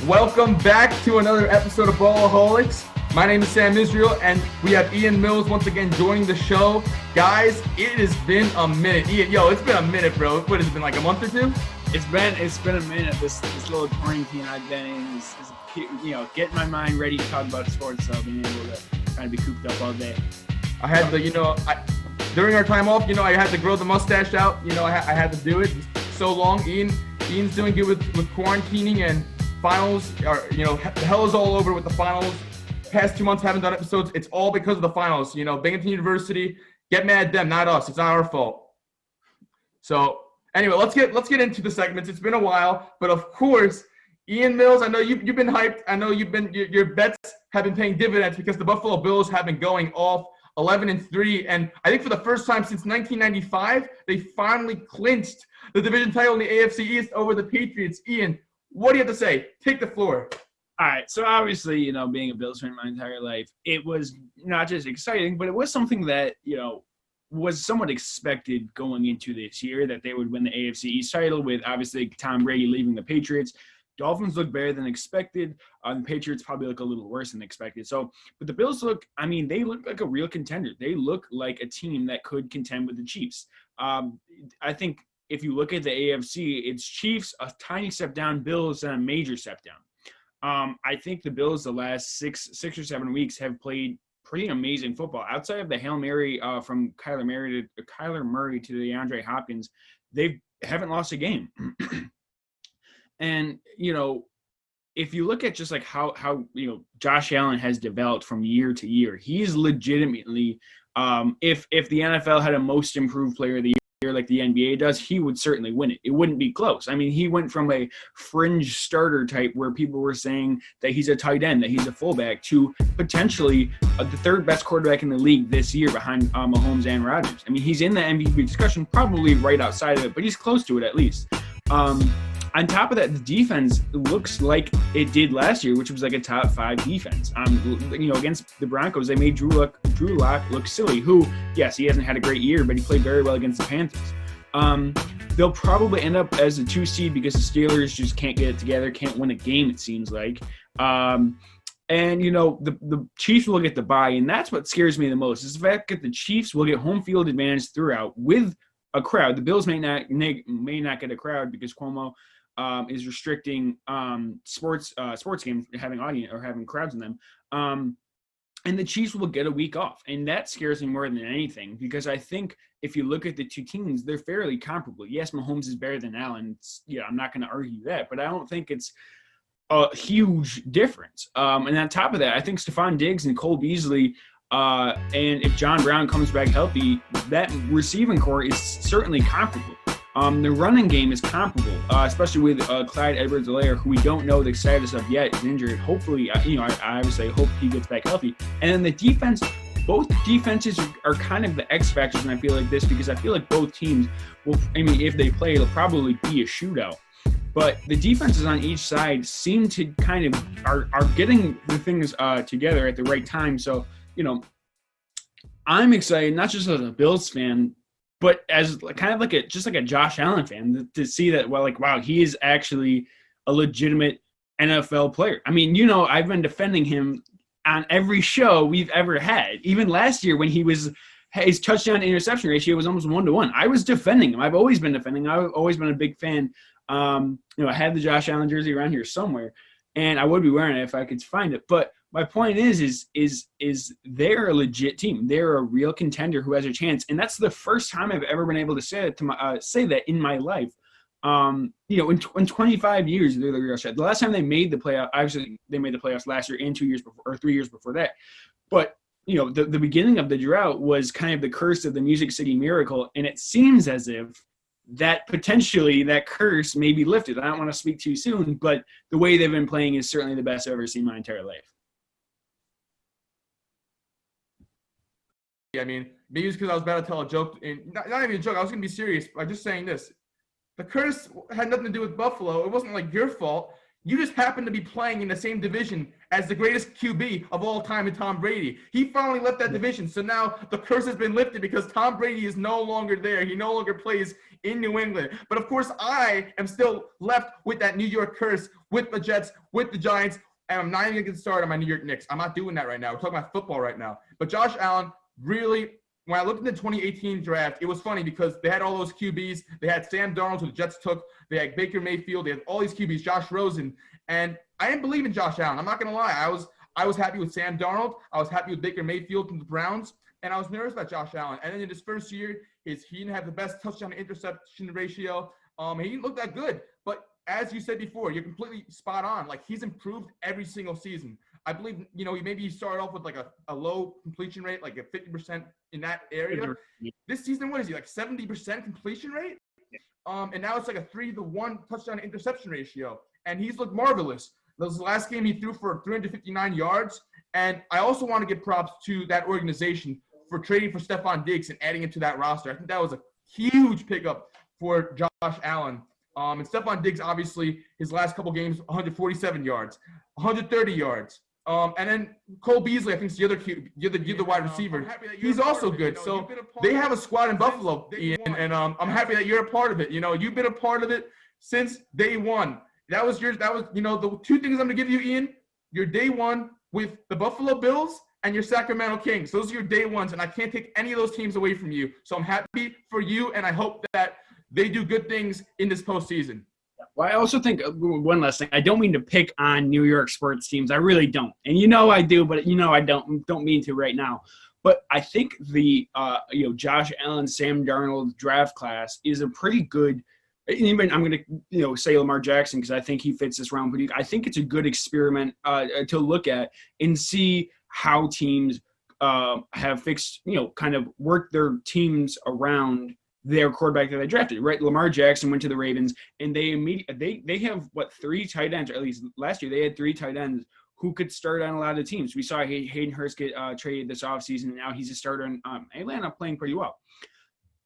Welcome back to another episode of Ballaholics. My name is Sam Israel, and we have Ian Mills once again joining the show. Guys, it has been a minute. Ian, it's been a minute, bro. What has it been, like a month or two? It's been a minute. This little quarantine I've been in is getting my mind ready to talk about sports. So being able to kind of be cooped up all day. I had to, during our time off, I had to grow the mustache out. I had to do it. It's so long. Ian's doing good with quarantining, and finals are, the hell is all over with the finals. Past 2 months haven't done episodes. It's all because of the finals. Binghamton University, get mad at them, not us. It's not our fault. So anyway, let's get into the segments. It's been a while, but of course, Ian Mills, I know you've been hyped. I know your bets have been paying dividends because the Buffalo Bills have been going off 11-3, and I think for the first time since 1995, they finally clinched the division title in the AFC East over the Patriots. Ian, what do you have to say? Take the floor. All right, so obviously, being a Bills fan my entire life, it was not just exciting, but it was something that, was somewhat expected going into this year, that they would win the AFC East title with, obviously, Tom Brady leaving the Patriots. Dolphins look better than expected. The Patriots probably look a little worse than expected. So, but the Bills they look like a real contender. They look like a team that could contend with the Chiefs. I think if you look at the AFC, it's Chiefs, a tiny step down, Bills, and a major step down. I think the Bills the last six or 7 weeks have played pretty amazing football. Outside of the Hail Mary from Kyler Murray to DeAndre Hopkins, they haven't lost a game. And, if you look at just like how Josh Allen has developed from year to year, he's legitimately, if the NFL had a most improved player of the year like the NBA does, he would certainly win it. It wouldn't be close. I mean, he went from a fringe starter type where people were saying that he's a tight end, that he's a fullback, to potentially the third best quarterback in the league this year behind Mahomes and Rodgers. I mean, he's in the MVP discussion, probably right outside of it, but he's close to it at least. On top of that, the defense looks like it did last year, which was like a top 5 defense. Against the Broncos, they made Drew Lock look silly, who, yes, he hasn't had a great year, but he played very well against the Panthers. They'll probably end up as a 2 seed because the Steelers just can't get it together, can't win a game, it seems like. And, the Chiefs will get the bye, and that's what scares me the most, is the fact that the Chiefs will get home field advantage throughout with a crowd. The Bills may not get a crowd because Cuomo is restricting sports games having audience or having crowds in them. And the Chiefs will get a week off. And that scares me more than anything because I think if you look at the two teams, they're fairly comparable. Yes, Mahomes is better than Allen. I'm not going to argue that, but I don't think it's a huge difference. And on top of that, I think Stephon Diggs and Cole Beasley, and if John Brown comes back healthy, that receiving core is certainly comparable. The running game is comparable, especially with Clyde Edwards-Helaire, who we don't know the status of yet, is injured. Hopefully, I obviously hope he gets back healthy. And then the defense, both defenses are kind of the X factors, and I feel like this because I feel like both teams will. If they play, it'll probably be a shootout. But the defenses on each side seem to kind of are getting the things together at the right time. So, I'm excited, not just as a Bills fan, but as kind of like a Josh Allen fan to see that, wow, he is actually a legitimate NFL player. I mean, I've been defending him on every show we've ever had. Even last year when his touchdown to interception ratio was almost 1-to-1. I was defending him. I've always been defending him. I've always been a big fan. I had the Josh Allen jersey around here somewhere, and I would be wearing it if I could find it. But my point is they're a legit team. They're a real contender who has a chance, and that's the first time I've ever been able to say that in my life. In 25 years, they're the real shot. The last time they made the playoff, obviously they made the playoffs last year and 2 years before, or 3 years before that. But the beginning of the drought was kind of the curse of the Music City Miracle, and it seems as if that potentially that curse may be lifted. I don't want to speak too soon, but the way they've been playing is certainly the best I've ever seen my entire life. I mean, maybe it's because I was about to tell a joke. And not even a joke. I was going to be serious by just saying this. The curse had nothing to do with Buffalo. It wasn't like your fault. You just happened to be playing in the same division as the greatest QB of all time in Tom Brady. He finally left that division. So now the curse has been lifted because Tom Brady is no longer there. He no longer plays in New England. But of course, I am still left with that New York curse, with the Jets, with the Giants, and I'm not even going to get started on my New York Knicks. I'm not doing that right now. We're talking about football right now. But Josh Allen really, when I looked at the 2018 draft, it was funny because they had all those QBs. They had Sam Darnold, who the Jets took. They had Baker Mayfield. They had all these QBs, Josh Rosen. And I didn't believe in Josh Allen. I'm not going to lie. I was happy with Sam Darnold. I was happy with Baker Mayfield from the Browns. And I was nervous about Josh Allen. And then in his first year, he didn't have the best touchdown to interception ratio. He didn't look that good. But as you said before, you're completely spot on. Like, he's improved every single season. I believe, maybe he started off with like a low completion rate, like a 50% in that area. This season, what is he, like 70% completion rate? And now it's like a 3-to-1 touchdown to interception ratio. And he's looked marvelous. This last game he threw for 359 yards. And I also want to give props to that organization for trading for Stephon Diggs and adding him to that roster. I think that was a huge pickup for Josh Allen. And Stephon Diggs, obviously, his last couple games, 147 yards, 130 yards. And then Cole Beasley, I think, is the other wide receiver. He's also good. So they have a squad in Buffalo, Ian, and I'm happy that you're a part of it. You've been a part of it since day one. That was the two things I'm going to give you, Ian. Your day one with the Buffalo Bills and your Sacramento Kings. Those are your day ones, and I can't take any of those teams away from you. So I'm happy for you, and I hope that they do good things in this postseason. Well, I also think one last thing. I don't mean to pick on New York sports teams. I really don't. And I do, but I don't mean to right now. But I think the Josh Allen, Sam Darnold draft class is a pretty good. Even I'm going to say Lamar Jackson because I think he fits this round. But I think it's a good experiment to look at and see how teams have fixed, kind of worked their teams around their quarterback that they drafted, right? Lamar Jackson went to the Ravens, and they have, 3 tight ends, or at least last year they had 3 tight ends who could start on a lot of teams. We saw Hayden Hurst get traded this offseason, and now he's a starter in Atlanta playing pretty well.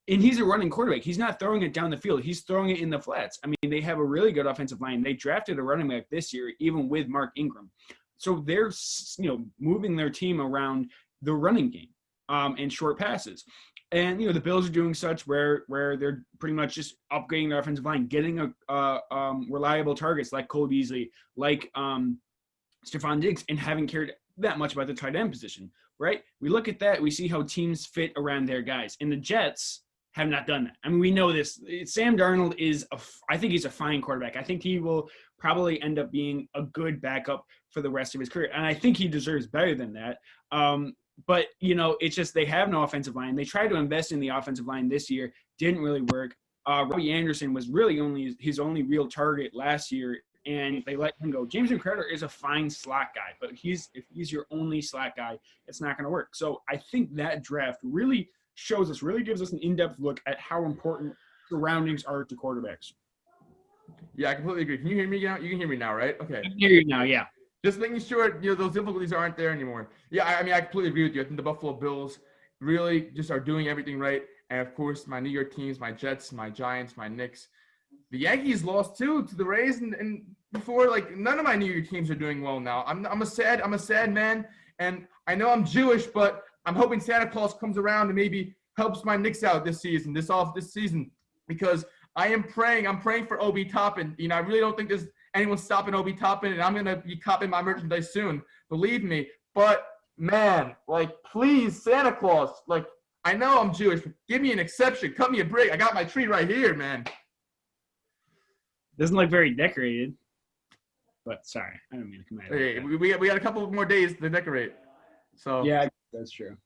And he's a running quarterback. He's not throwing it down the field. He's throwing it in the flats. I mean, they have a really good offensive line. They drafted a running back this year, even with Mark Ingram. So they're, moving their team around the running game and short passes. And, the Bills are doing such where they're pretty much just upgrading their offensive line, getting reliable targets like Cole Beasley, like Stephon Diggs, and haven't cared that much about the tight end position, right? We look at that. We see how teams fit around their guys. And the Jets have not done that. I mean, we know this. Sam Darnold I think he's a fine quarterback. I think he will probably end up being a good backup for the rest of his career. And I think he deserves better than that. But, it's just they have no offensive line. They tried to invest in the offensive line this year. Didn't really work. Robbie Anderson was really his only real target last year, and they let him go. James McCarter is a fine slot guy, but if he's your only slot guy, it's not going to work. So I think that draft really gives us an in-depth look at how important surroundings are to quarterbacks. Yeah, I completely agree. Can you hear me now? You can hear me now, right? Okay. I can hear you now, yeah. Just making sure, those difficulties aren't there anymore. Yeah, I mean, I completely agree with you. I think the Buffalo Bills really just are doing everything right. And, of course, my New York teams, my Jets, my Giants, my Knicks. The Yankees lost, too, to the Rays. And before, none of my New York teams are doing well now. I'm a sad man. And I know I'm Jewish, but I'm hoping Santa Claus comes around and maybe helps my Knicks out this season, this season, because I'm praying for Obi Toppin. I really don't think there's anyone stopping Obi Toppin, and I'm going to be copying my merchandise soon. Believe me. But, man, please, Santa Claus, I know I'm Jewish, but give me an exception. Cut me a break. I got my tree right here, man. Doesn't look very decorated. But, sorry, I don't mean to come at it. We got a couple more days to decorate. So yeah, that's true.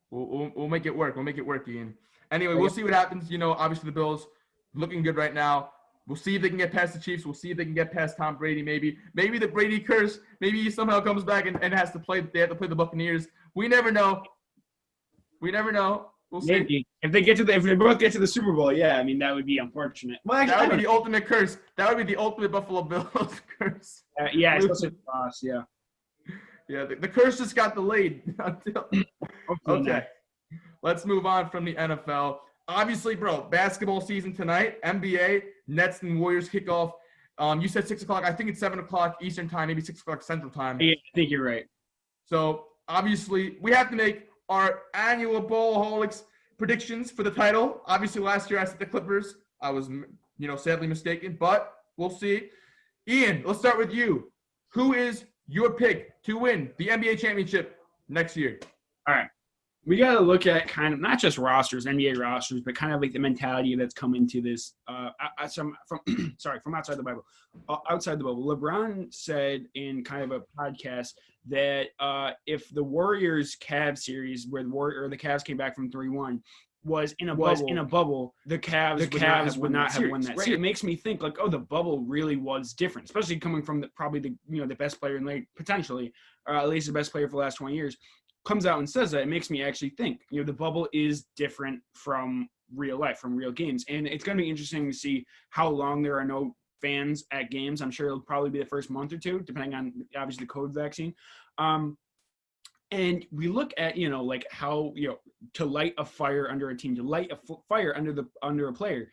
We'll make it work. We'll make it work, Ian. Anyway, we'll see what happens. Obviously the Bills looking good right now. We'll see if they can get past the Chiefs. We'll see if they can get past Tom Brady. Maybe the Brady curse. Maybe he somehow comes back and has to play. They have to play the Buccaneers. We never know. We'll see. Maybe if they both get to the Super Bowl, yeah. I mean, that would be unfortunate. Well, actually, that would be the ultimate curse. That would be the ultimate Buffalo Bills curse. Yeah, especially for us. Yeah. Yeah, the curse just got delayed until. Okay, let's move on from the NFL. Obviously, bro, basketball season tonight. NBA, Nets and Warriors kick off You said 6 o'clock. I think it's 7 o'clock Eastern time, maybe 6 o'clock Central time. Yeah, I think you're right. So obviously, we have to make our annual Ballaholics predictions for the title. Obviously, last year I said the Clippers. I was, sadly mistaken, but we'll see. Ian, let's start with you. Who is your pick to win the NBA championship next year? All right. We got to look at kind of not just rosters, NBA rosters, but kind of like the mentality that's come into this from outside the bubble. Outside the bubble, LeBron said in kind of a podcast that if the Warriors-Cavs series, where the Cavs came back from 3-1, was in a bubble, the Cavs would not have won that series. It makes me think like, the bubble really was different, especially coming from the best player in the league, potentially, or at least the best player for the last 20 years. Comes out and says that. It makes me actually think, the bubble is different from real life, from real games. And it's going to be interesting to see how long there are no fans at games. I'm sure it'll probably be the first month or two, depending on obviously the COVID vaccine. And we look at, like how, to light a fire under a team, to light a fire under a player.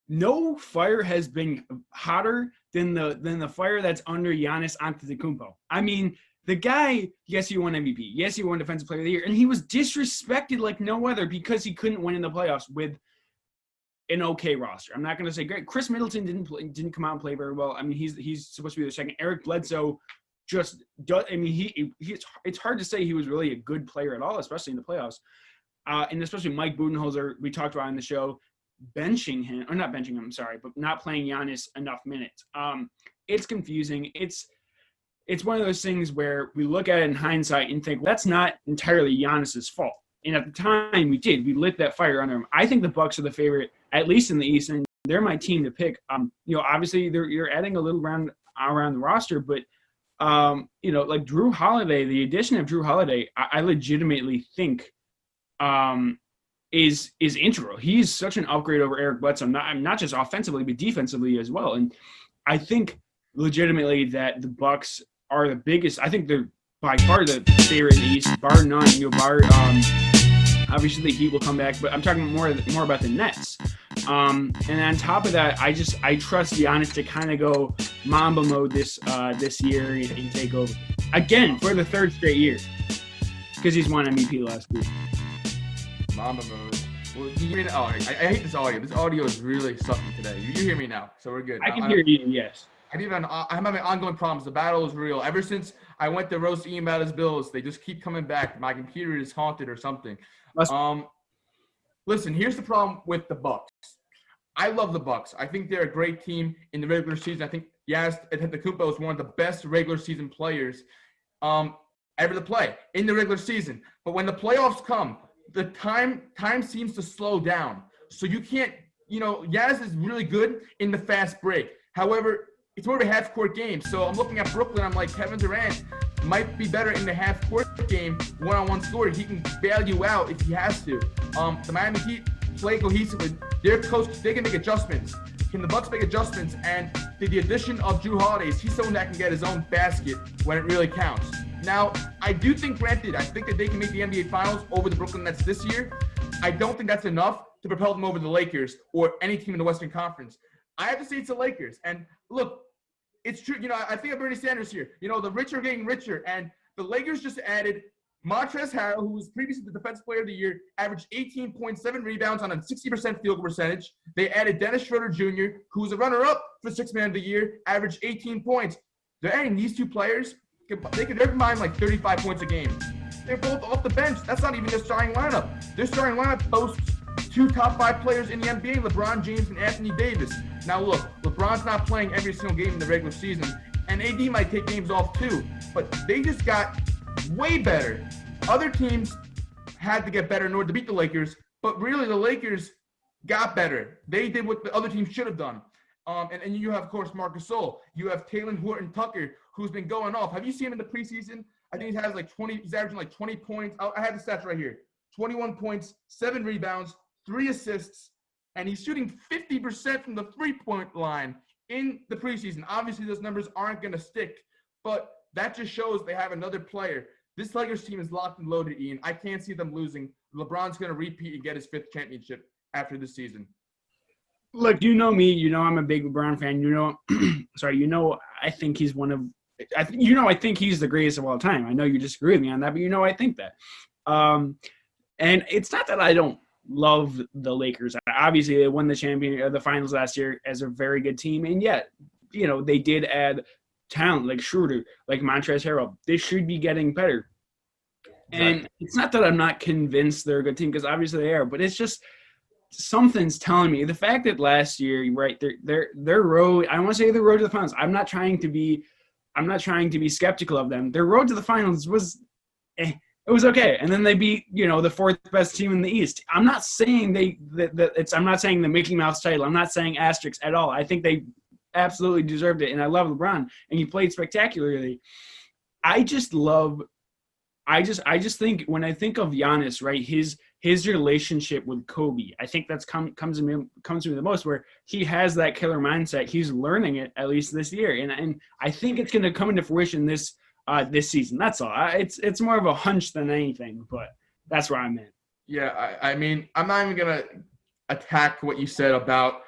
No fire has been hotter than the fire that's under Giannis Antetokounmpo. I mean, the guy, yes, he won MVP. Yes, he won Defensive Player of the Year. And he was disrespected like no other because he couldn't win in the playoffs with an okay roster. I'm not going to say great. Chris Middleton didn't come out and play very well. I mean, he's supposed to be the second. Eric Bledsoe just does. I mean, it's hard to say he was really a good player at all, especially in the playoffs. And especially Mike Budenholzer, we talked about on the show, benching him, or not benching him, sorry, but not playing Giannis enough minutes. It's confusing. It's one of those things where we look at it in hindsight and think, well, that's not entirely Giannis's fault. And at the time we lit that fire under him. I think the Bucks are the favorite, at least in the East, and they're my team to pick. Obviously you're adding a little around the roster, but like Drew Holiday, the addition of Drew Holiday, I legitimately think is integral. He's such an upgrade over Eric Bledsoe, not just offensively, but defensively as well. And I think legitimately that the Bucks are the biggest. I think they're by far the favorite in the East, bar none. Obviously the Heat will come back, but I'm talking more about the Nets. And on top of that, I trust Giannis to kind of go Mamba mode this year and take over again for the third straight year because he's won MVP last year. Mamba mode. Well, you hear me now? I hate this audio. This audio is really sucking today. You hear me now, so we're good. I can hear you. Yes. I'm having ongoing problems. The battle is real. Ever since I went to roast Ian about his bills, they just keep coming back. My computer is haunted or something. Listen, here's the problem with the Bucks. I love the Bucks. I think they're a great team in the regular season. I think Giannis Antetokounmpo is one of the best regular season players ever to play in the regular season. But when the playoffs come, the time seems to slow down. So you can't, Giannis is really good in the fast break. However, it's more of a half-court game. So I'm looking at Brooklyn. I'm like, Kevin Durant might be better in the half-court game, one-on-one scoring. He can bail you out if he has to. The Miami Heat play cohesively. Their coach, they can make adjustments. Can the Bucks make adjustments? And the addition of Drew Holiday, he's someone that can get his own basket when it really counts. Now, I do think, granted, I think that they can make the NBA Finals over the Brooklyn Nets this year. I don't think that's enough to propel them over the Lakers or any team in the Western Conference. I have to say it's the Lakers. And look, it's true. I think of Bernie Sanders here. The rich are getting richer. And the Lakers just added Montrezl Harrell, who was previously the Defensive Player of the Year, averaged 18.7 rebounds on a 60% field goal percentage. They added Dennis Schroeder Jr., who was a runner-up for Sixth Man of the Year, averaged 18 points. They're adding these two players. They're combined like 35 points a game. They're both off the bench. That's not even their starting lineup. Their starting lineup boasts two top 5 players in the NBA, LeBron James and Anthony Davis. Now look, LeBron's not playing every single game in the regular season, and AD might take games off too, but they just got way better. Other teams had to get better in order to beat the Lakers, but really the Lakers got better. They did what the other teams should have done. And you have, of course, Marc Gasol. You have Talen Horton-Tucker, who's been going off. Have you seen him in the preseason? I think he's averaging like 20 points. I have the stats right here. 21 points, 7 rebounds, 3 assists, and he's shooting 50% from the three-point line in the preseason. Obviously, those numbers aren't going to stick, but that just shows they have another player. This Lakers team is locked and loaded, Ian. I can't see them losing. LeBron's going to repeat and get his 5th championship after this season. Look, you know me. You know I'm a big LeBron fan. You know, sorry. You know I think he's one of. I think he's the greatest of all time. I know you disagree with me on that, but I think that. And it's not that I don't love the Lakers. Obviously, they won the finals last year as a very good team, and yet, they did add talent like Schroeder, like Montrezl Harrell. They should be getting better. And it's not that I'm not convinced they're a good team, because obviously they are, but it's just something's telling me the fact that last year, right, their road. I don't want to say the road to the finals. I'm not trying to be skeptical of them. Their road to the finals was, it was okay, and then they beat the fourth best team in the East. I'm not saying I'm not saying the Mickey Mouse title. I'm not saying asterisks at all. I think they absolutely deserved it, and I love LeBron, and he played spectacularly. I just think when I think of Giannis, right, his relationship with Kobe, I think that's comes to me the most, where he has that killer mindset. He's learning it at least this year, and I think it's going to come into fruition this season. That's all. It's more of a hunch than anything, but that's where I'm at. Yeah, I mean, I'm not even gonna attack what you said about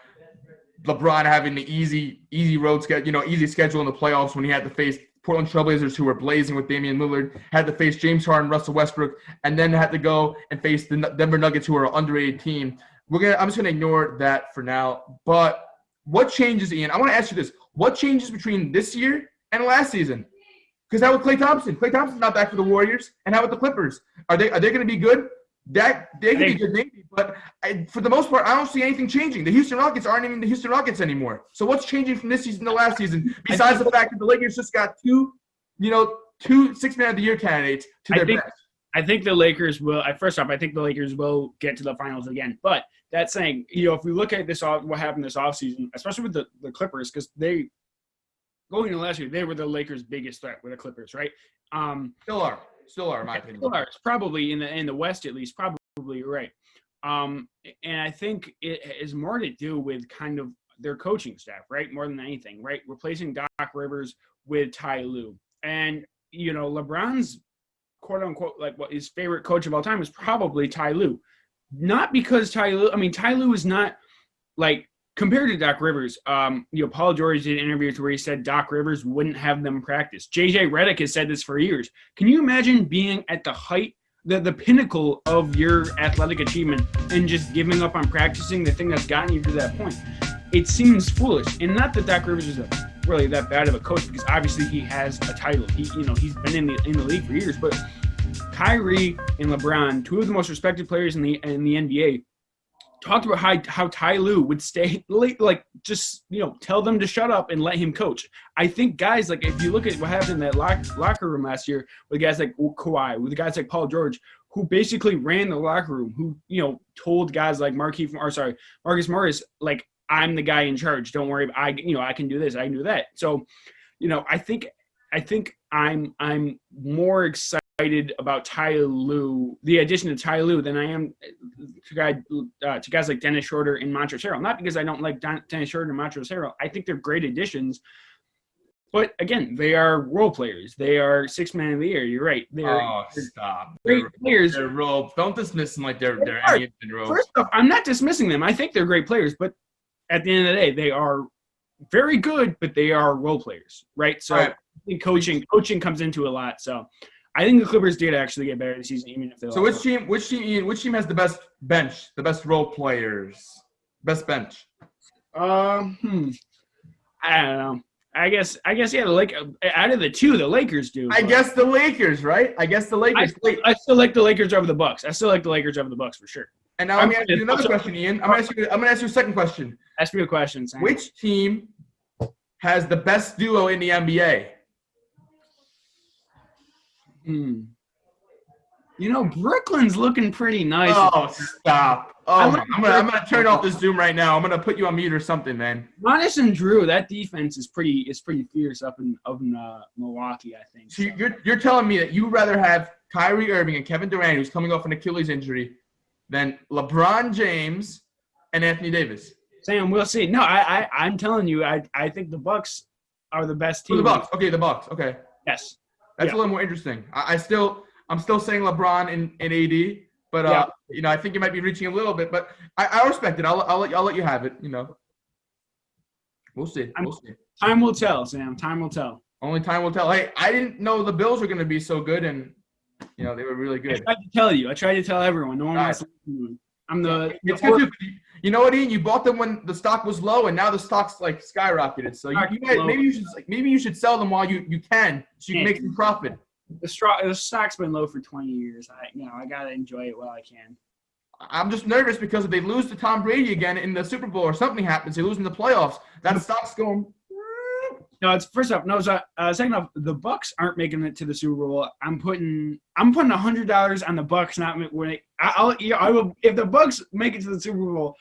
LeBron having the easy road schedule, easy schedule in the playoffs when he had to face Portland Trailblazers, who were blazing with Damian Lillard, had to face James Harden, Russell Westbrook, and then had to go and face the Denver Nuggets, who are an underrated team. I'm just gonna ignore that for now. But what changes, Ian? I want to ask you this: what changes between this year and last season? Because how with Klay Thompson? Klay Thompson's not back for the Warriors, and how with the Clippers? Are they going to be good? They can be good, maybe, but for the most part, I don't see anything changing. The Houston Rockets aren't even the Houston Rockets anymore. So what's changing from this season to last season, besides the fact that the Lakers just got two 6 Man of the Year candidates to their best? I think the Lakers will. First off, I think the Lakers will get to the finals again. But that saying, if we look at what happened this offseason, especially with the Clippers, because going into last year, they were the Lakers' biggest threat with the Clippers, right? Still are, in my opinion. Still are. It's probably in the West, at least, probably right. And I think it has more to do with kind of their coaching staff, right? More than anything, right? Replacing Doc Rivers with Ty Lue. And, LeBron's quote unquote, like what his favorite coach of all time is probably Ty Lue. Not because Ty Lue is not like, compared to Doc Rivers, Paul George did interviews where he said Doc Rivers wouldn't have them practice. JJ Redick has said this for years. Can you imagine being at the height, the pinnacle of your athletic achievement, and just giving up on practicing the thing that's gotten you to that point? It seems foolish. And not that Doc Rivers is really that bad of a coach, because obviously he has a title. He's been in the league for years. But Kyrie and LeBron, two of the most respected players in the NBA, talked about how Ty Lue would stay late, like just tell them to shut up and let him coach. I think guys, like if you look at what happened in that locker room last year with guys like Kawhi, with guys like Paul George, who basically ran the locker room, who told guys like Marcus Morris, like, I'm the guy in charge. Don't worry, I can do this, I can do that. So, I think I'm more excited about Ty Lue, the addition of Ty Lue, than I am to guys like Dennis Schroeder and Montrezl Harrell. Not because I don't like Dennis Schroeder and Montrezl Harrell. I think they're great additions. But again, they are role players. They are 6 Man of the Year. You're right. Stop. Great players. They're role. Don't dismiss them like they're any role. First off, I'm not dismissing them. I think they're great players, but at the end of the day, they are very good, but they are role players, right? So I think coaching comes into a lot. So I think the Clippers did actually get better this season, even if they lost. So which team has the best bench, the best role players, best bench? I don't know. I guess yeah. Out of the two, the Lakers do. I guess the Lakers, right? I still like the Lakers over the Bucks. I still like the Lakers over the Bucks for sure. And now let me ask you another question, Ian. I'm gonna ask you a second question. Ask me a question, Sam. Which team has the best duo in the NBA? Brooklyn's looking pretty nice. Oh, stop. Oh, I'm gonna turn off this Zoom right now. I'm gonna put you on mute or something, man. Giannis and Drew, that defense is pretty fierce up in Milwaukee, I think. So you're telling me that you'd rather have Kyrie Irving and Kevin Durant, who's coming off an Achilles injury, than LeBron James and Anthony Davis? Sam, we'll see. No, I'm telling you, I think the Bucks are the best team. Oh, the Bucks. Okay, the Bucks. Okay. Yes. That's a little more interesting. I'm still saying LeBron and AD, But Yeah. I think you might be reaching a little bit. But I respect it. I'll let you have it. We'll see. We'll see. Time will tell, Sam. Time will tell. Only time will tell. Hey, I didn't know the Bills were going to be so good, and they were really good. I tried to tell you. I tried to tell everyone. No one wants to listen to me. I'm the. It's good too. You know what, Ian? You bought them when the stock was low, and now the stock's like skyrocketed. So maybe you should sell them while you can, so you can make some profit. The stock's been low for 20 years. I gotta enjoy it while I can. I'm just nervous because if they lose to Tom Brady again in the Super Bowl or something happens, they lose in the playoffs, that stock's going. No, it's first off. No, second off, the Bucks aren't making it to the Super Bowl. I'm putting $100 on the Bucks not winning. I will if the Bucks make it to the Super Bowl,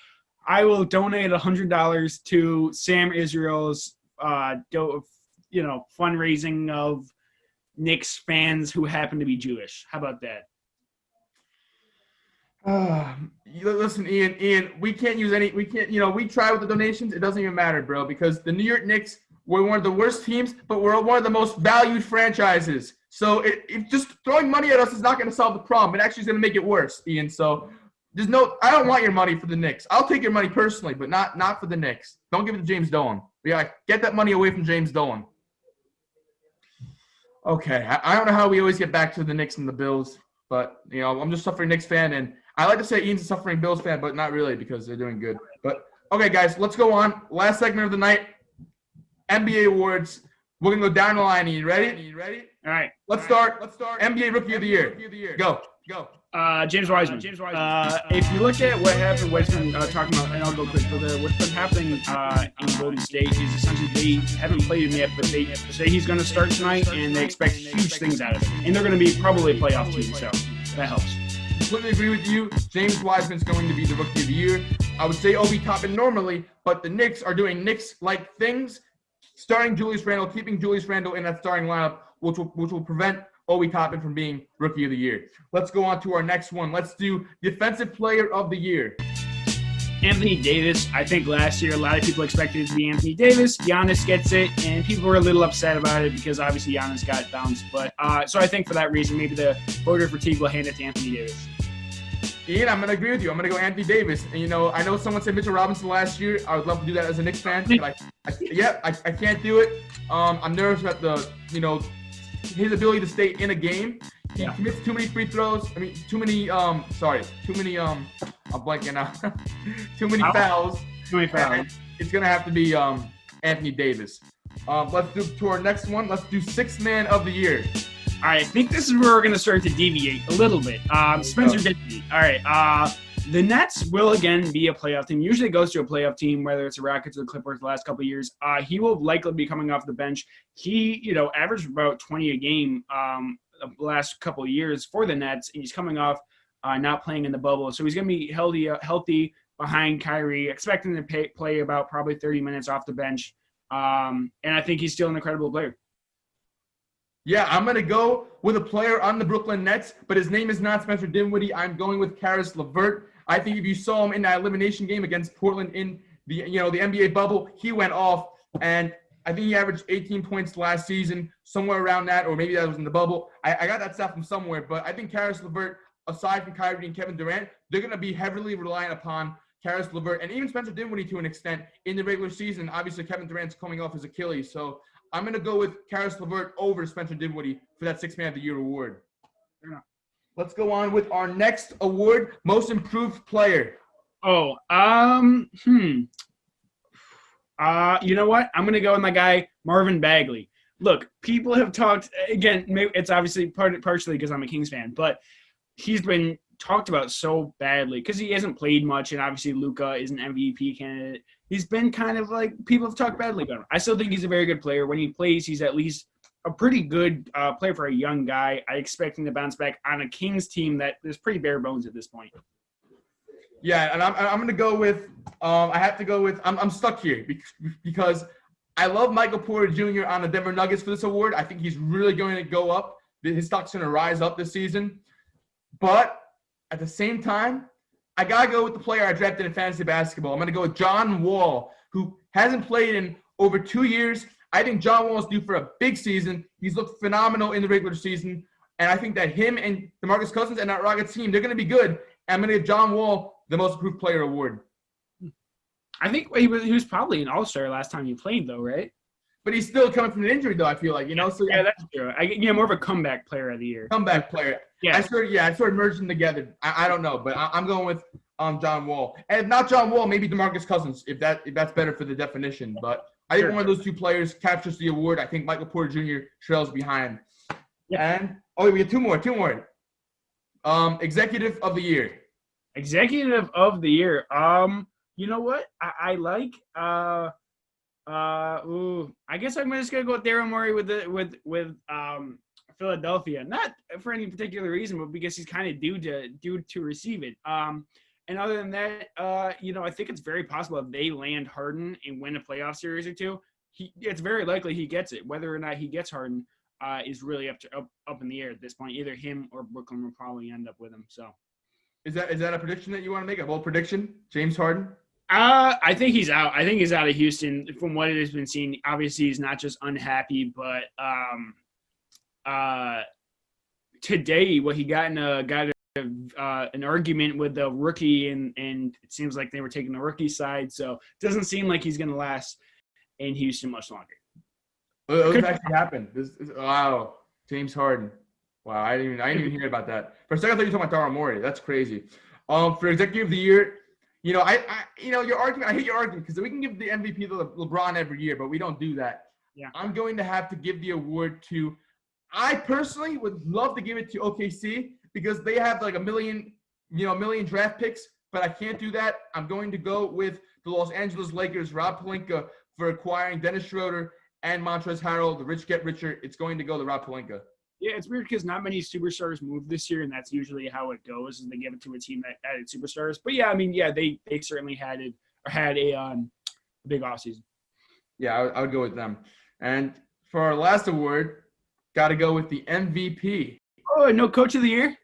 I will donate $100 to Sam Israel's fundraising of Knicks fans who happen to be Jewish. How about that? Listen, Ian, we can't use any. We can't. We try with the donations. It doesn't even matter, bro, because the New York Knicks. We're one of the worst teams, but we're one of the most valued franchises. So if just throwing money at us is not going to solve the problem. It actually is going to make it worse, Ian. So I don't want your money for the Knicks. I'll take your money personally, but not for the Knicks. Don't give it to James Dolan. Yeah, get that money away from James Dolan. Okay, I don't know how we always get back to the Knicks and the Bills, but I'm just a suffering Knicks fan, and I like to say Ian's a suffering Bills fan, but not really because they're doing good. But okay, guys, let's go on. Last segment of the night. NBA awards. We're gonna go down the line. Are you ready? All right. Let's start. NBA Rookie of the Year. Go. James Wiseman. If you look at what happened, what's been talking about, and I'll go quick further. What's been happening in Golden State is essentially they haven't played him yet, but they say he's going to start tonight, and they expect huge things out of him. And they're going to be probably a playoff team, so that helps. Completely agree with you. James Wiseman's going to be the Rookie of the Year. I would say Obi Toppin normally, but the Knicks are doing Knicks-like things. Starting Julius Randle, keeping Julius Randle in that starting lineup, which will prevent Obi Toppin from being Rookie of the Year. Let's go on to our next one. Let's do Defensive Player of the Year. Anthony Davis. I think last year a lot of people expected it to be Anthony Davis. Giannis gets it, and people were a little upset about it because obviously Giannis got bounced. But so I think for that reason, maybe the voter fatigue will hand it to Anthony Davis. Ian, I'm going to agree with you. I'm going to go Anthony Davis. And, I know someone said Mitchell Robinson last year. I would love to do that as a Knicks fan, but I can't do it. I'm nervous about his ability to stay in a game. He commits too many free throws. I'm blanking out. Too many fouls. Too many fouls. And it's going to have to be Anthony Davis. Let's do to our next one. Let's do Sixth Man of the Year. All right, I think this is where we're going to start to deviate a little bit. Spencer Dinwiddie. All right, the Nets will again be a playoff team. Usually it goes to a playoff team, whether it's the Rockets or the Clippers the last couple of years. He will likely be coming off the bench. He, averaged about 20 a game the last couple of years for the Nets, and he's coming off not playing in the bubble. So he's going to be healthy behind Kyrie, expecting to play about probably 30 minutes off the bench. And I think he's still an incredible player. Yeah, I'm going to go with a player on the Brooklyn Nets, but his name is not Spencer Dinwiddie. I'm going with Caris LeVert. I think if you saw him in that elimination game against Portland in the NBA bubble, he went off, and I think he averaged 18 points last season, somewhere around that, or maybe that was in the bubble. I got that stuff from somewhere, but I think Caris LeVert, aside from Kyrie and Kevin Durant, they're going to be heavily reliant upon Caris LeVert and even Spencer Dinwiddie to an extent in the regular season. Obviously, Kevin Durant's coming off his Achilles, so I'm going to go with Caris LeVert over Spencer Dinwiddie for that Sixth Man of the Year award. Yeah. Let's go on with our next award, Most Improved Player. You know what? I'm going to go with my guy, Marvin Bagley. Look, people have talked, again, maybe it's obviously partially because I'm a Kings fan, but he's been talked about so badly because he hasn't played much, and obviously Luka is an MVP candidate. He's been kind of like, people have talked badly about him. I still think he's a very good player. When he plays, he's at least a pretty good player for a young guy. I expect him to bounce back on a Kings team that is pretty bare bones at this point. Yeah, and I'm going to go with I have to go with I'm stuck here because I love Michael Porter Jr. on the Denver Nuggets for this award. I think he's really going to go up. His stock's going to rise up this season. But at the same time, I got to go with the player I drafted in fantasy basketball. I'm going to go with John Wall, who hasn't played in over 2 years. I think John Wall is due for a big season. He's looked phenomenal in the regular season. And I think that him and DeMarcus Cousins and that Rockets team, they're going to be good. And I'm going to give John Wall the Most Improved Player award. I think he was probably an all-star last time he played, though, right? But he's still coming from an injury, though, I feel like, So yeah, that's true. More of a comeback player of the year. Comeback player. Yeah. I sort of merged them together. I don't know, but I'm going with John Wall. And if not John Wall, maybe DeMarcus Cousins, if that's better for the definition. But I think one of those two players captures the award. I think Michael Porter Jr. trails behind. Yeah. And we get two more. Executive of the year. Executive of the year. You know what? I like. I guess I'm just gonna go with Daryl Morey with Philadelphia. Not for any particular reason, but because he's kind of due to receive it. And other than that, I think it's very possible if they land Harden and win a playoff series or two, it's very likely he gets it. Whether or not he gets Harden is really up in the air at this point. Either him or Brooklyn will probably end up with him. So, is that a prediction that you want to make? A bold prediction? James Harden? I think he's out. I think he's out of Houston from what it has been seen. Obviously, he's not just unhappy, but today, he got an argument with the rookie, and it seems like they were taking the rookie side. So it doesn't seem like he's going to last in Houston much longer. It actually happened. Wow, James Harden. Wow, I didn't even hear about that. For a second, I thought you were talking about Daryl Morey. That's crazy. For Executive of the Year. Your argument. I hate your argument because we can give the MVP to LeBron every year, but we don't do that. Yeah. I'm going to have to give the award to. I personally would love to give it to OKC because they have like a million draft picks, but I can't do that. I'm going to go with the Los Angeles Lakers, Rob Pelinka, for acquiring Dennis Schroeder and Montrezl Harrell. The rich get richer. It's going to go to Rob Pelinka. Yeah, it's weird because not many superstars move this year, and that's usually how it goes, and they give it to a team that added superstars. But they certainly had a big offseason. Yeah, I would go with them. And for our last award, got to go with the MVP. Oh, no Coach of the Year?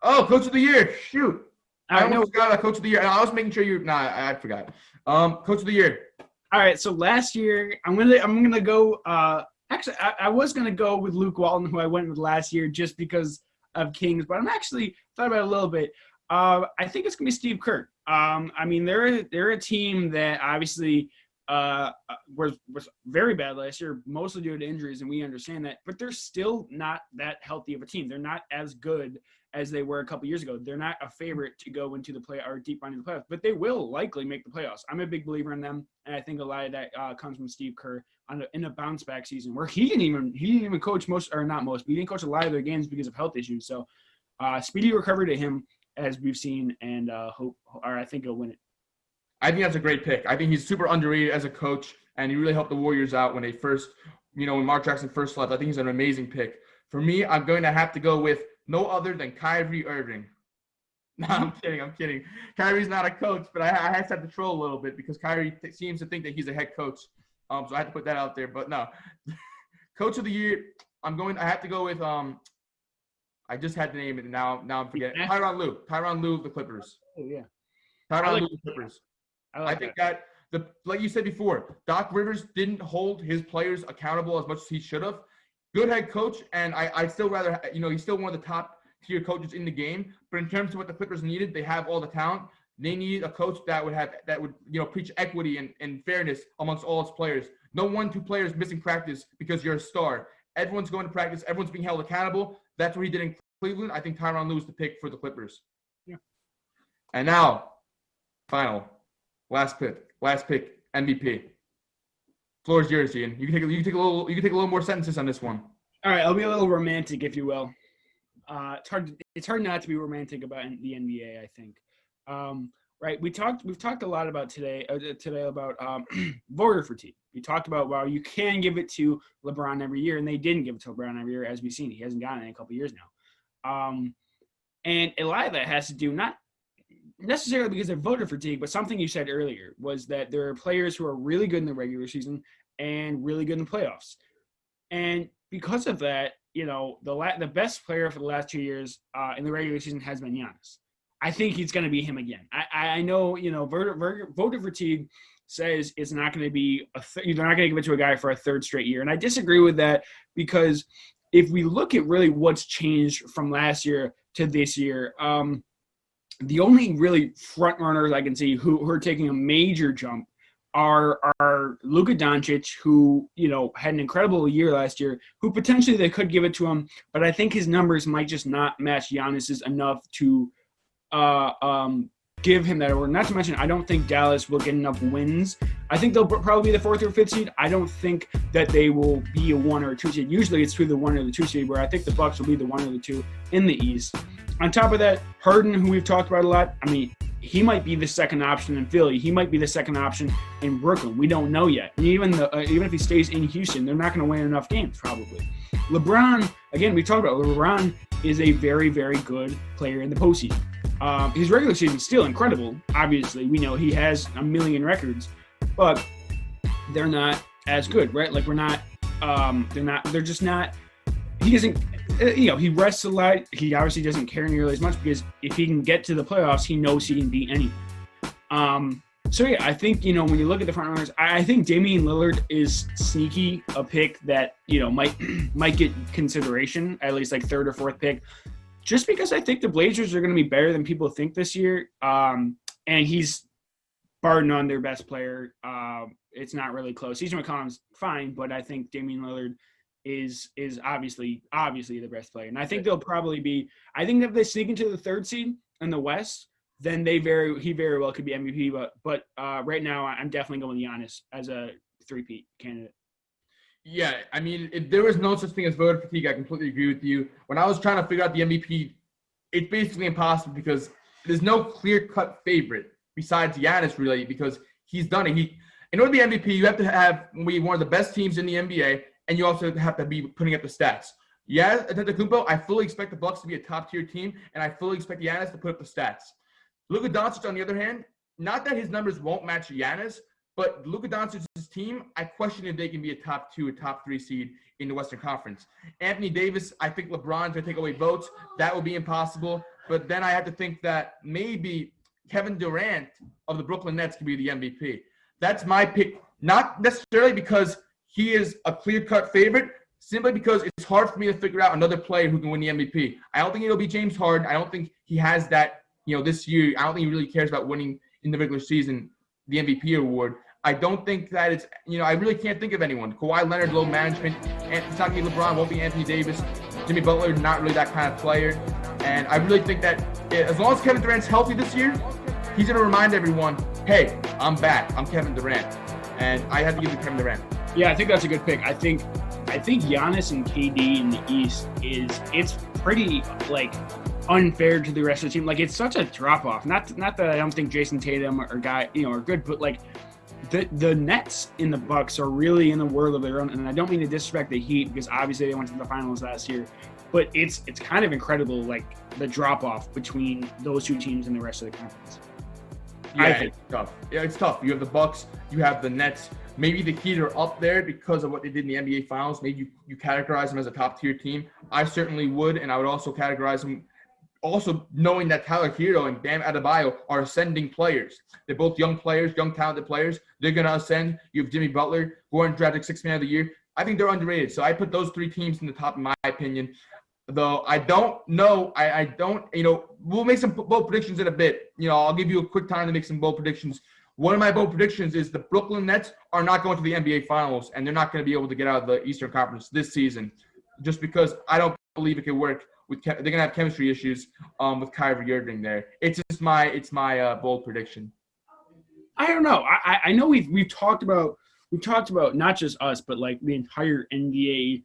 Oh, Coach of the Year. Shoot. I almost forgot about Coach of the Year. I was making sure I forgot. Coach of the Year. All right, so last year, I'm gonna go actually, I was going to go with Luke Walton, who I went with last year just because of Kings, but I'm actually thought about it a little bit. I think it's going to be Steve Kerr. They're a team that obviously was very bad last year, mostly due to injuries, and we understand that, but they're still not that healthy of a team. They're not as good as they were a couple years ago. They're not a favorite to go into the deep run in the playoffs, but they will likely make the playoffs. I'm a big believer in them, and I think a lot of that comes from Steve Kerr in a bounce back season where he didn't even coach he didn't coach a lot of their games because of health issues. So speedy recovery to him, as we've seen, and I think he'll win it. I think that's a great pick. I think he's super underrated as a coach, and he really helped the Warriors out when they first, when Mark Jackson first left. I think he's an amazing pick. For me, I'm going to have to go with no other than Kyrie Irving. No, I'm kidding. Kyrie's not a coach, but I have to troll a little bit because Kyrie seems to think that he's a head coach. So I had to put that out there. But no, Coach of the Year, I have to go with I just had to name it, and now I'm forgetting. Tyronn Lue of the Clippers. Oh yeah. Tyronn Lue of the Clippers. I think that like you said before, Doc Rivers didn't hold his players accountable as much as he should have. Good head coach, and I still rather, he's still one of the top tier coaches in the game. But in terms of what the Clippers needed, they have all the talent. They need a coach that would preach equity and fairness amongst all its players. No 1-2 players missing practice because you're a star. Everyone's going to practice. Everyone's being held accountable. That's what he did in Cleveland. I think Tyronn Lue is the pick for the Clippers. Yeah. And now, last pick, MVP. Floor is yours, Ian. You can take a little more sentences on this one. All right, I'll be a little romantic, if you will. It's hard not to be romantic about the NBA, I think. Right, we've talked a lot about today about voter fatigue. We talked about you can give it to LeBron every year, and they didn't give it to LeBron every year, as we've seen. He hasn't gotten it in a couple of years now. And a lot of that has to do not necessarily because of voter fatigue, but something you said earlier was that there are players who are really good in the regular season and really good in the playoffs. And because of that, the best player for the last 2 years in the regular season has been Giannis. I think he's going to be him again. I know, voter fatigue says it's not going to be they're not going to give it to a guy for a third straight year. And I disagree with that because if we look at really what's changed from last year to this year, the only really front runners I can see who are taking a major jump are Luka Doncic, who, had an incredible year last year, who potentially they could give it to him, but I think his numbers might just not match Giannis's enough to give him that award. Not to mention, I don't think Dallas will get enough wins. I think they'll probably be the 4th or 5th seed. I don't think that they will be a 1 or a 2 seed. Usually it's through the 1 or the 2 seed, where I think the Bucks will be the 1 or the 2 in the East. On top of that, Harden, who we've talked about a lot, he might be the second option in Philly. He might be the second option in Brooklyn. We don't know yet. And even if he stays in Houston, they're not going to win enough games probably. LeBron, again, we talked about LeBron is a very, very good player in the postseason. His regular season is still incredible. Obviously, we know he has a million records, but they're not as good, right? Like they're just not. He doesn't. He rests a lot. He obviously doesn't care nearly as much because if he can get to the playoffs, he knows he can beat anyone. So yeah, I think when you look at the front runners, I think Damian Lillard is sneaky a pick that might get consideration, at least like 3rd or 4th pick, just because I think the Blazers are going to be better than people think this year. And he's bar none their best player. It's not really close. CJ McCollum's fine, but I think Damian Lillard is obviously the best player. And I think they'll probably be – I think if they sneak into the 3rd seed in the West, then he very well could be MVP. But right now I'm definitely going with Giannis as a 3-peat candidate. Yeah, if there was no such thing as voter fatigue, I completely agree with you. When I was trying to figure out the MVP, it's basically impossible because there's no clear-cut favorite besides Giannis, really, because he's done it. In order to be MVP, you have to have one of the best teams in the NBA, and you also have to be putting up the stats. Yeah, Antetokounmpo, I fully expect the Bucks to be a top-tier team, and I fully expect Giannis to put up the stats. Luka Doncic, on the other hand, not that his numbers won't match Giannis, but Luka Doncic's team, I question if they can be a top 2 or top 3 seed in the Western Conference. Anthony Davis, I think LeBron's going to take away votes. That will be impossible. But then I have to think that maybe Kevin Durant of the Brooklyn Nets can be the MVP. That's my pick, not necessarily because he is a clear-cut favorite, simply because it's hard for me to figure out another player who can win the MVP. I don't think it'll be James Harden. I don't think he has that, this year. I don't think he really cares about winning in the regular season the MVP award. I don't think that it's, I really can't think of anyone. Kawhi Leonard, low management. It's not going to be LeBron, won't be Anthony Davis. Jimmy Butler, not really that kind of player. And I really think that as long as Kevin Durant's healthy this year, he's going to remind everyone, hey, I'm back. I'm Kevin Durant. And I have to give it to Kevin Durant. Yeah, I think that's a good pick. I think Giannis and KD in the East it's pretty unfair to the rest of the team. It's such a drop off. Not that I don't think Jason Tatum are good, but the Nets in the Bucks are really in the world of their own. And I don't mean to disrespect the Heat because obviously they went to the finals last year, but it's kind of incredible the drop off between those two teams and the rest of the conference. Yeah, it's tough. Yeah, it's tough. You have the Bucks, you have the Nets. Maybe the Heat are up there because of what they did in the NBA Finals. Maybe you categorize them as a top-tier team. I certainly would, and I would also categorize them also knowing that Tyler Hero and Bam Adebayo are ascending players. They're both young players, young talented players. They're going to ascend. You have Jimmy Butler, who are drafted 6th man of the year. I think they're underrated. So I put those 3 teams in the top, in my opinion. Though I don't know, we'll make some bold predictions in a bit. I'll give you a quick time to make some bold predictions. One of my bold predictions is the Brooklyn Nets are not going to the NBA Finals, and they're not going to be able to get out of the Eastern Conference this season, just because I don't believe it can work. They're going to have chemistry issues with Kyrie Irving there. It's my bold prediction. I don't know. I know we've talked about not just us, but the entire NBA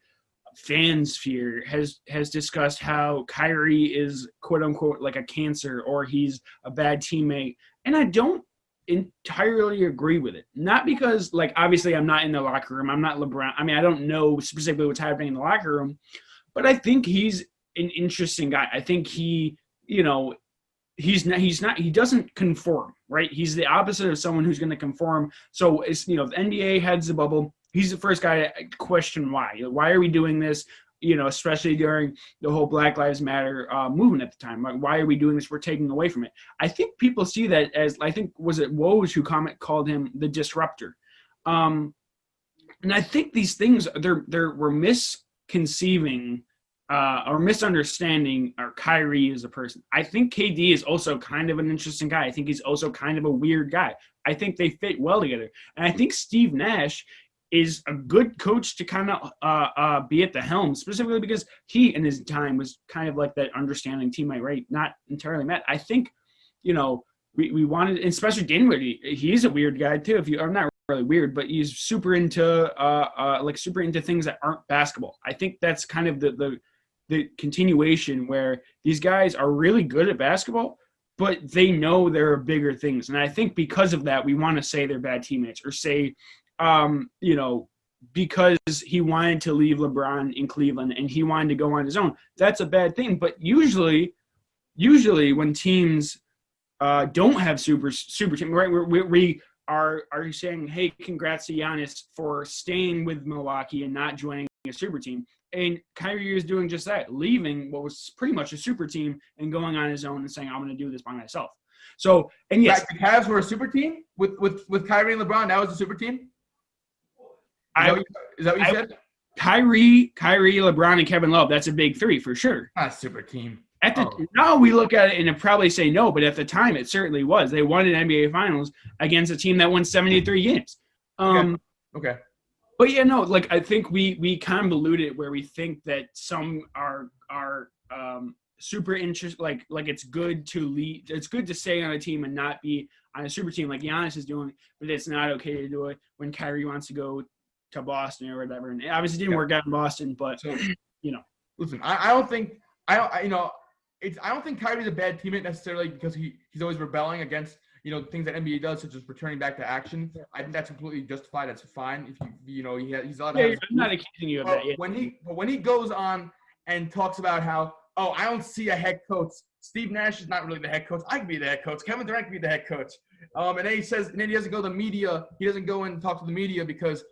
fan sphere has discussed how Kyrie is quote unquote a cancer or he's a bad teammate, and I don't entirely agree with it. Not because obviously I'm not in the locker room. I'm not LeBron. I don't know specifically what's happening in the locker room, but I think he's an interesting guy. I think he doesn't conform, right? He's the opposite of someone who's going to conform. So it's, the NBA heads the bubble. He's the first guy to question why. Why are we doing this? Especially during the whole Black Lives Matter movement at the time. Why are we doing this? We're taking away from it. I think people see that as, I think, was it Woj who called him the disruptor? And I think these things, we're misconceiving or misunderstanding or Kyrie as a person. I think KD is also kind of an interesting guy. I think he's also kind of a weird guy. I think they fit well together. And I think Steve Nash is a good coach to kind of be at the helm, specifically because he in his time was kind of like that understanding teammate, right? Not entirely Matt. I think, we wanted, and especially Dinwiddie, he's a weird guy too. I'm not really weird, but he's super into things that aren't basketball. I think that's kind of the continuation where these guys are really good at basketball, but they know there are bigger things. And I think because of that, we want to say they're bad teammates or say, because he wanted to leave LeBron in Cleveland and he wanted to go on his own. That's a bad thing. But usually when teams don't have super team, right? We are saying, hey, congrats to Giannis for staying with Milwaukee and not joining a super team. And Kyrie is doing just that, leaving what was pretty much a super team and going on his own and saying, I'm going to do this by myself. So, and yes. The Cavs were a super team with Kyrie and LeBron. That was a super team? Is that what you said? Kyrie, LeBron, and Kevin Love. That's a big three for sure. Not a super team. Now we look at it and probably say no, but at the time it certainly was. They won an NBA Finals against a team that won 73 games. Okay. But yeah, no, like I think we convolute it where we think that some are super interested, like it's good to lead. It's good to stay on a team and not be on a super team like Giannis is doing, but it's not okay to do it when Kyrie wants to go to Boston or whatever. And it obviously didn't work out in Boston, but Listen, I don't think Kyrie's a bad teammate necessarily because he's always rebelling against things that NBA does, such as returning back to action. I think that's completely justified. That's fine. If he's allowed to have his I'm not accusing you of that yet. When he goes on and talks about how, I don't see a head coach. Steve Nash is not really the head coach. I can be the head coach. Kevin Durant can be the head coach. And then he doesn't go to the media. He doesn't go and talk to the media because,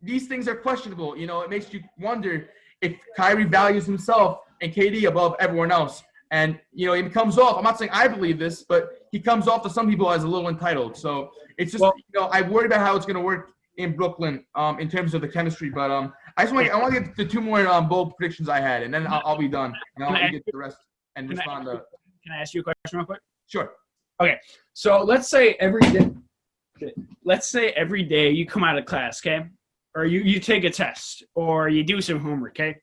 these things are questionable. It makes you wonder if Kyrie values himself and KD above everyone else. And, he comes off – I'm not saying I believe this, but he comes off to some people as a little entitled. So it's just I worry about how it's going to work in Brooklyn in terms of the chemistry. But I want to get to two more bold predictions I had, and then I'll be done. And I'll get to the rest and respond to – Can I ask you a question real quick? Sure. Okay. So let's say every day you come out of class, okay? Or you take a test or you do some homework, okay?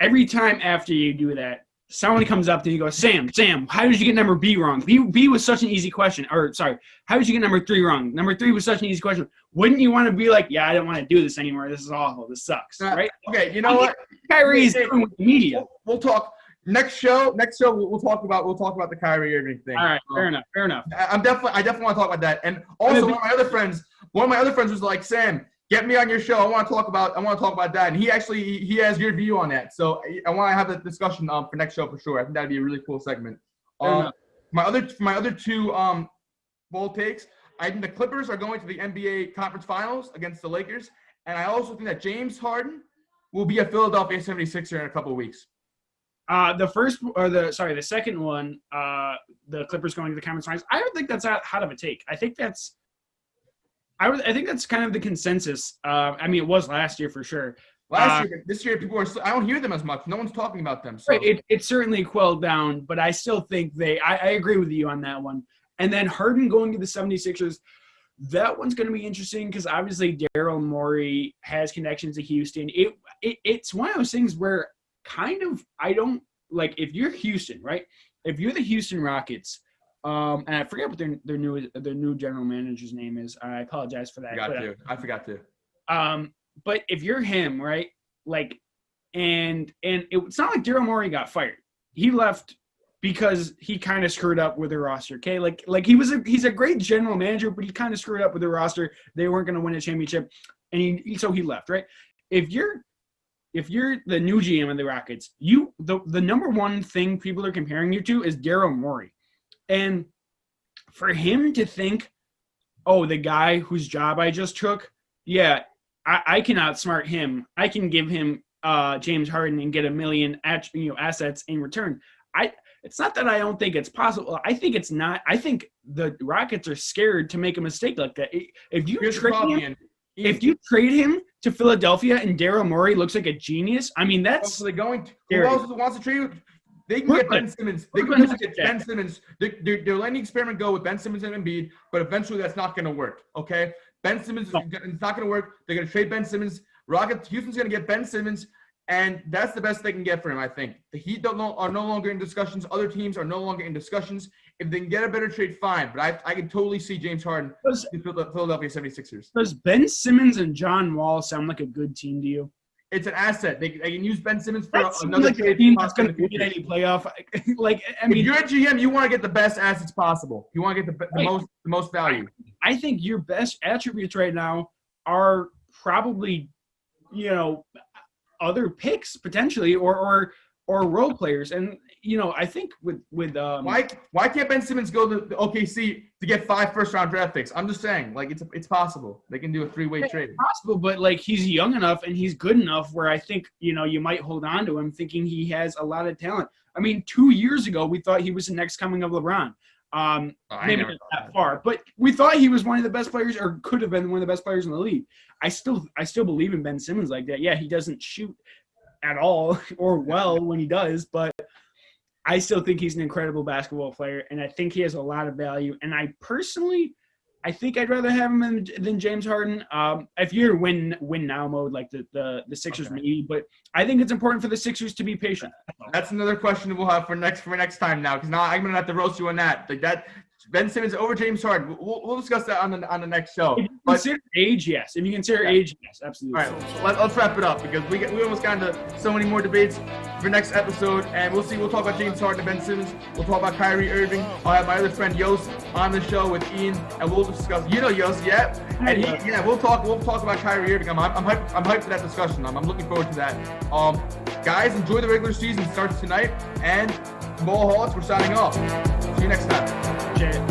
Every time after you do that, someone comes up to you and goes, Sam, how did you get number B wrong? B was such an easy question. Or, sorry, how did you get number 3 wrong? Number 3 was such an easy question. Wouldn't you want to be like, yeah, I don't want to do this anymore. This is awful. This sucks, right? Okay, you know what? Kyrie's doing with the media. We'll talk. Next show, we'll talk about the Kyrie Irving thing. All right, fair enough. I definitely want to talk about that. And also, one of my other friends was like, Sam, get me on your show. I want to talk about that. And he has your view on that. So I want to have that discussion for next show for sure. I think that'd be a really cool segment. My other two bold takes. I think the Clippers are going to the NBA Conference Finals against the Lakers, and I also think that James Harden will be a Philadelphia 76er in a couple of weeks. The second one, the Clippers going to the Conference Finals. I don't think that's out of a take. I think that's kind of the consensus. It was last year for sure. This year, people I don't hear them as much. No one's talking about them. So. Right, it certainly quelled down, but I still think I agree with you on that one. And then Harden going to the 76ers, that one's going to be interesting because obviously Daryl Morey has connections to Houston. It's one of those things where kind of I don't like if you're Houston, right? If you're the Houston Rockets, and I forget what their new general manager's name is. I apologize for that. I forgot to. But if you're him, right? Like, and it's not like Daryl Morey got fired. He left because he kind of screwed up with the roster. Okay, like he's a great general manager, but he kind of screwed up with the roster. They weren't going to win a championship, and so he left. Right? If you're the new GM of the Rockets, the number one thing people are comparing you to is Daryl Morey. And for him to think, the guy whose job I just took, yeah, I can outsmart him. I can give him James Harden and get $1 million assets in return. It's not that I don't think it's possible. I think it's not. I think the Rockets are scared to make a mistake like that. If you trade him, If you trade him to Philadelphia and Daryl Morey looks like a genius, I mean, that's So they're going to, who else wants to trade you? They can get Brooklyn. Ben Simmons. They can just get Ben Simmons. They're letting the experiment go with Ben Simmons and Embiid, but eventually that's not going to work. Okay, Ben Simmons is not going to work. They're going to trade Ben Simmons. Houston's going to get Ben Simmons, and that's the best they can get for him. I think the Heat are no longer in discussions. Other teams are no longer in discussions. If they can get a better trade, fine. But I can totally see James Harden in Philadelphia 76ers. Does Ben Simmons and John Wall sound like a good team to you? It's an asset. They can use Ben Simmons for That seems another like a team that's going to win any playoff. Like, I mean, if you're a GM, you want to get the best assets possible. You want to get the most value. I think your best attributes right now are probably, other picks potentially or role players. And I think with why can't Ben Simmons go to the OKC to get 5 first-round draft picks? I'm just saying, like, it's possible. They can do a 3-way trade. It's possible, but like he's young enough and he's good enough where I think you might hold on to him, thinking he has a lot of talent. I mean, 2 years ago we thought he was the next coming of LeBron. Maybe not that far, but we thought he was one of the best players, or could have been one of the best players in the league. I still believe in Ben Simmons like that. Yeah, he doesn't shoot at all or well when he does, but I still think he's an incredible basketball player, and I think he has a lot of value. And I think I'd rather have him than James Harden. If you're win now mode, like the Sixers maybe, but I think it's important for the Sixers to be patient. That's another question we'll have for next time now, because now I'm gonna have to roast you on that. Like that, Ben Simmons over James Harden. We'll discuss that on the next show. If you consider age, yes. If you consider age, yes, absolutely. All right, let's wrap it up, because we almost got into so many more debates for next episode, and we'll see. We'll talk about James Harden and Ben Simmons. We'll talk about Kyrie Irving. I'll have my other friend Yost on the show with Ian, and we'll discuss. Yost, yeah, and we'll talk about Kyrie Irving. I'm hyped for that discussion. I'm looking forward to that. Guys, enjoy the regular season. It starts tonight, and Ballaholics, we're signing off. See you next time. Jay.